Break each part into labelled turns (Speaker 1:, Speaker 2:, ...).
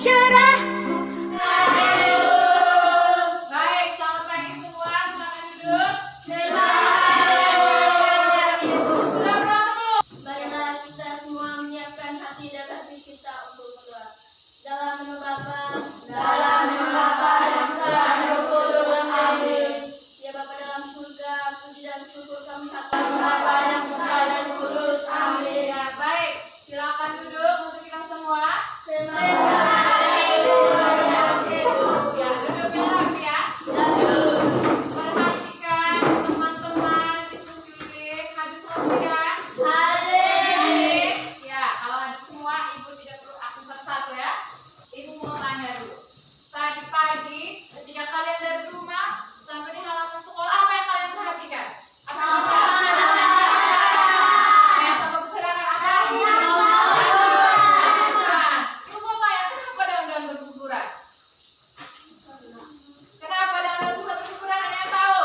Speaker 1: cerahku.
Speaker 2: Baik, selamat pagi semua. Silakan duduk.
Speaker 3: Marilah kita semua menyiapkan hati dan hati kita untuk berdoa. Dalam nama Bapa,
Speaker 2: Dalam nama Bapa dan Putra dan Roh Kudus. Amin.
Speaker 3: ya Bapa dalam surga, puji dan syukur kami
Speaker 2: Dalam
Speaker 3: haturkan.
Speaker 2: nama Bapa dan Putra dan Roh Kudus. Amin. Ya, baik, silakan duduk untuk kita semua. Ya, duduk yang rapi ya. Perhatikan teman-teman di sekeliling. Habis waktu ya. Hadir. Ya, kalau ada semua, Ibu tidak perlu aktif satu-satu ya. Ibu mau tanya dulu. Tadi pagi, ketika kalian dari rumah sampai di halaman sekolah, apa yang kalian perhatikan? Apa yang sama berserangan apa? Ibu mau tanya, kenapa daun-daun berguguran? Kenapa daun-daun bisa berguguran? Ada yang tahu?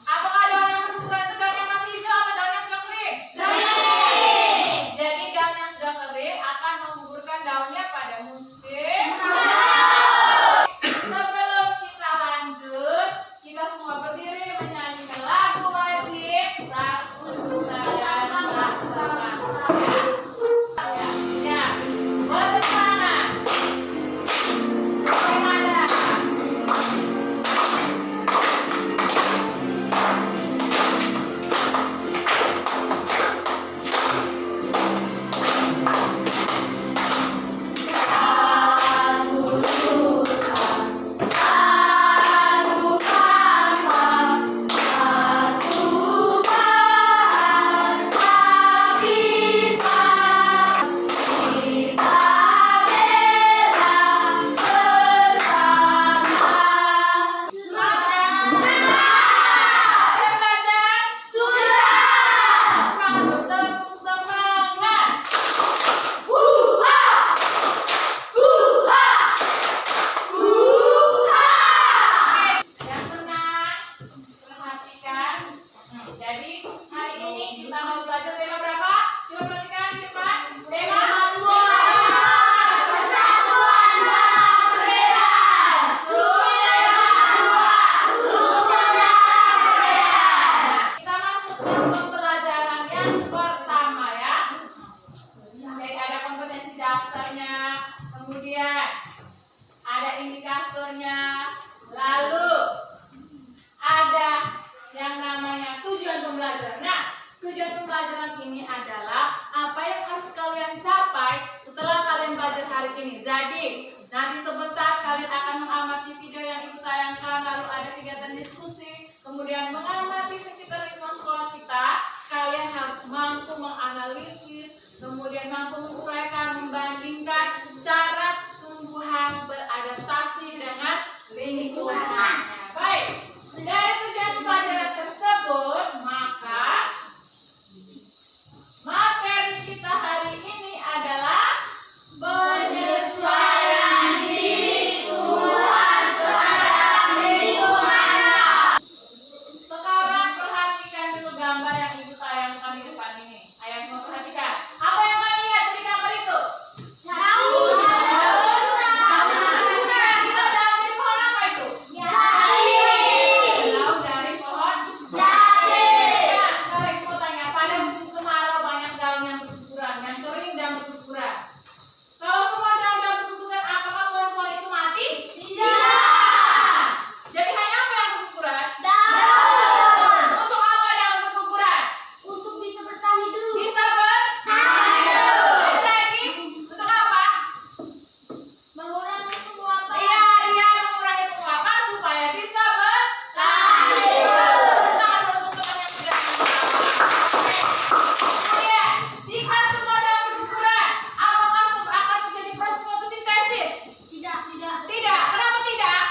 Speaker 2: Apakah daun yang berguguran itu daun yang masih hijau atau daun yang sudah kering? Jadi daun yang sudah kering akan menggugurkan daunnya pada musim. Sebelum kita lanjut, kita semua berdiri menyanyikan lagu wajib Satu Dusta dan Bangsa. Ya, boleh tangan. Boleh nada. Jadi hari ini kita mau belajar tema berapa? Coba perhatikan di depan. Tema
Speaker 3: Persatuan dalam perbedaan.
Speaker 2: kita masuk ke pembelajaran yang pertama ya. Jadi ada kompetensi dasarnya, kemudian ada indikatornya, lalu ada yang namanya tujuan pembelajaran. Nah, tujuan pembelajaran ini adalah apa yang harus kalian capai setelah kalian belajar hari ini. Jadi, nanti sebentar kalian akan mengamati video yang ibu tayangkan, lalu ada kegiatan diskusi, kemudian mengamati sekitar lingkungan sekolah kita. Kalian harus mampu menganalisis, kemudian mampu menguraikan, membandingkan cara tumbuhan beradaptasi dengan lingkungan. Baik, dari tujuan pelajaran tersebut, maka materi kita hari ini adalah penyesuaian diri tumbuhan terhadap lingkungan. Sekarang perhatikan dulu gambar yang ibu tayangkan di depan ini. Ayah mau perhatikan. Apa yang kalian lihat dari gambar itu? Daun. Kita daun dari pohon apa itu? Daun dari pohon. Ya, sekarang ibu mau tanya, pada musim kemarau banyak daun yang berguguran, yang kering dan berguguran. Kalau semua daun-daun berguguran, apakah pohon-pohon itu mati? Jadi hanya apa yang berguguran? Untuk apa daun berguguran?
Speaker 3: Untuk bisa bertahan hidup.
Speaker 2: Bisa Ada lagi? Untuk apa?
Speaker 3: Mengurangi penguapan.
Speaker 2: Iya, dia mengurangi penguapan supaya bisa bertahan hidup. Tangan dulu untuk teman yang sudah. Kemudian, jika semua daun berguguran, apakah akan terjadi proses fotosintesis?
Speaker 3: Tidak.
Speaker 2: Tidak. Kenapa tidak?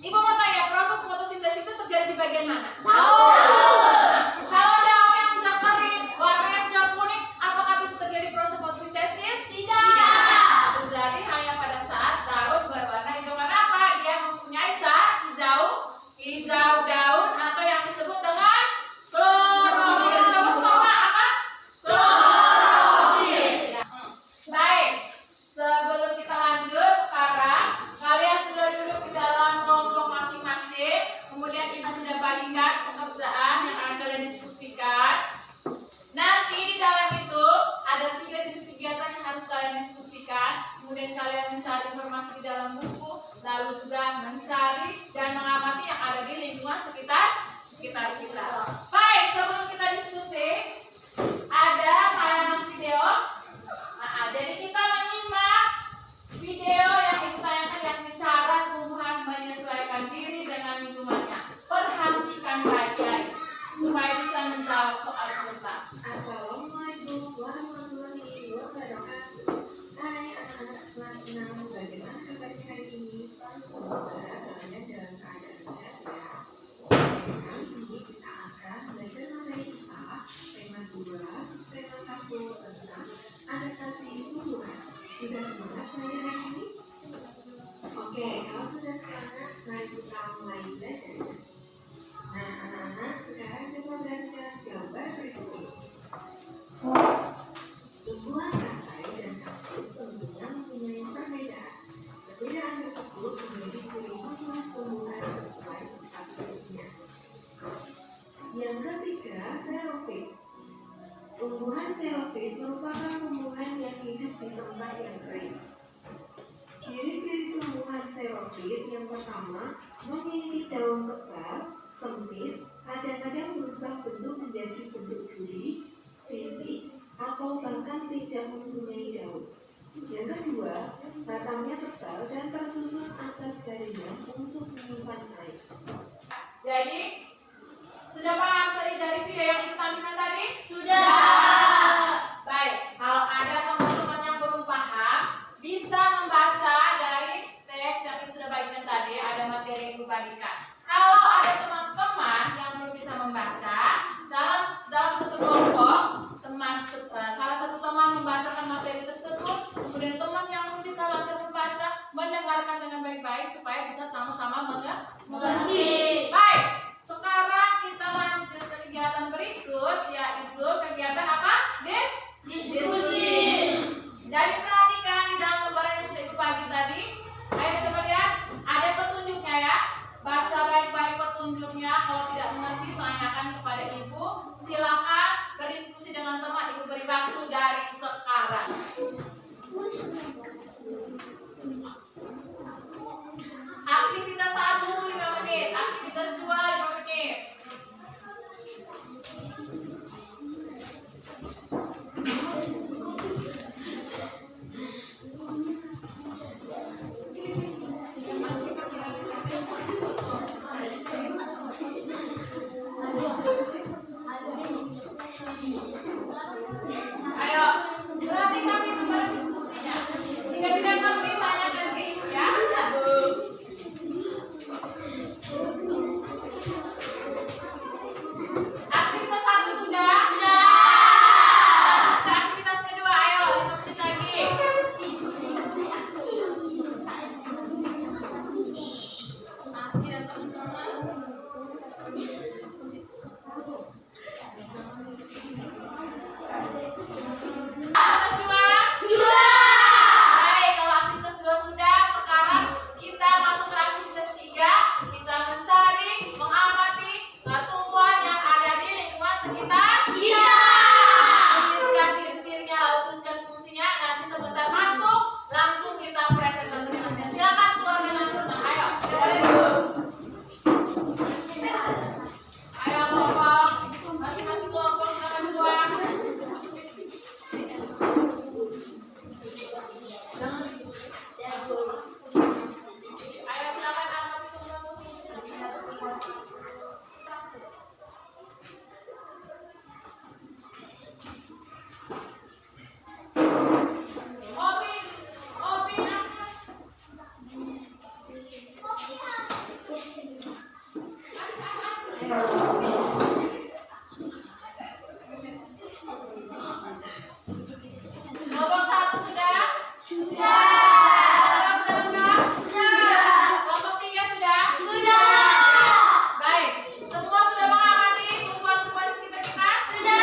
Speaker 2: Ibu mau tanya, proses fotosintesis itu terjadi di bagian mana? Kalau daun yang sudah kering,
Speaker 1: sudah semangat belajar hari ini? Oke, kalau sudah semangat, mari kita mulai belajar. Nah, anak-anak, sekarang coba belajar gambar berikut ini. Tumbuhan katai dan kapus tentunya mempunyai perbedaan. Perbedaan tersebut menjadi ciri khusus tumbuhan sesuai tempat hidupnya. Yang ketiga, xerophyte. Tumbuhan xerophyte merupakan tumbuhan yang hidup di tempat yang kering. Ciri-ciri tumbuhan xerophyte yang pertama, memiliki daun tebal, sempit, kadang-kadang berubah bentuk menjadi bentuk duri, sisik, atau bahkan tidak mempunyai daun. Yang kedua, batangnya tebal dan tersusun atas jaringan untuk menyimpan air.
Speaker 2: Jadi, sudah paham dari video yang kita tampilkan tadi?
Speaker 3: Sudah.
Speaker 2: Baik, kalau ada teman-teman yang belum paham, bisa membaca dari teks yang kita sudah bagikan tadi, ada materi yang dibagikan. Kalau ada teman-teman yang belum bisa membaca, dalam satu kelompok, salah satu teman membacakan materi tersebut, kemudian teman yang belum bisa lancar membaca, mendengarkan dengan baik-baik supaya bisa sama-sama mengerti. Baik, sekarang kita lanjut ke kegiatan berikut, yaitu kegiatan apa? Diskusi. Jadi perhatikan di dalam lembaran yang sudah ibu bagi tadi. Ayo coba lihat, ada petunjuknya ya. Baca baik-baik petunjuknya. Kalau tidak mengerti, tanyakan kepada ibu. Silakan berdiskusi dengan teman. Ibu beri waktu dari sekarang. Aktivitas 1 5 menit, aktivitas 2 5 menit. Ayo, perhatikan itu pada diskusinya. Jika tidak ngerti, tanyakan ke ibu ya. Aktivitas 1 sudah? Sudah. Lanjut ke aktivitas kedua, ayo 5 menit lagi. Asli dan teman-teman. Aktivitas 2? Sudah. Baik, kalau aktivitas 2 sudah, sekarang kita masuk ke aktivitas 3. Kita mencari, mengamati tumbuhan yang ada di lingkungan sekitar kita. Tuliskan ciri-cirinya, lalu tuliskan fungsinya. Nanti sebentar masuk, langsung kita presentasikan hasilnya. Silakan keluar dengan tenang. Ayo, kita balik dulu. Ayo kelompok, masing-masing kelompok silakan keluar. Ayo silakan amati semua fungsinya. Kelompok 1 sudah? Sudah. Sudah lengkap? Sudah. Kelompok 3 sudah? Sudah. Baik, semua sudah mengamati tumbuhan-tumbuhan di sekitar kita? Sudah.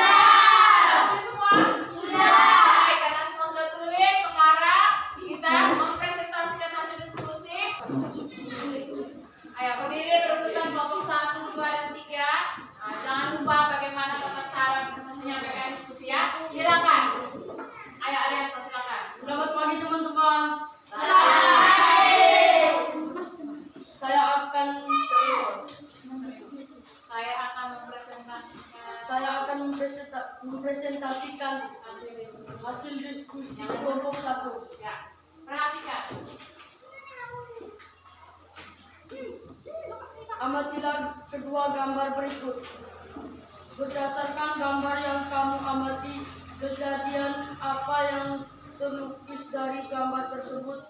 Speaker 2: Tulis semua? Sudah. Baik, karena semua sudah tulis, sekarang kita mempresentasikan hasil diskusi. Ayo berdiri berurutan kelompok 1, 2, dan 3. Nah, jangan lupa bagaimana tata cara menyampaikan diskusi ya. Silakan. Ayo Arianto, silakan.
Speaker 4: Selamat pagi teman-teman. Saya akan mempresentasikan hasil diskusi kelompok 1.
Speaker 2: Ya, perhatikan.
Speaker 4: Amatilah kedua gambar berikut. Berdasarkan gambar yang kamu amati, kejadian apa yang terlukis dari gambar tersebut?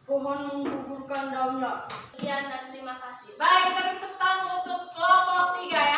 Speaker 4: Pohon menggugurkan daunnya.
Speaker 3: Sekian dan terima kasih.
Speaker 2: Baik, beri tepuk tangan untuk kelompok 3 ya.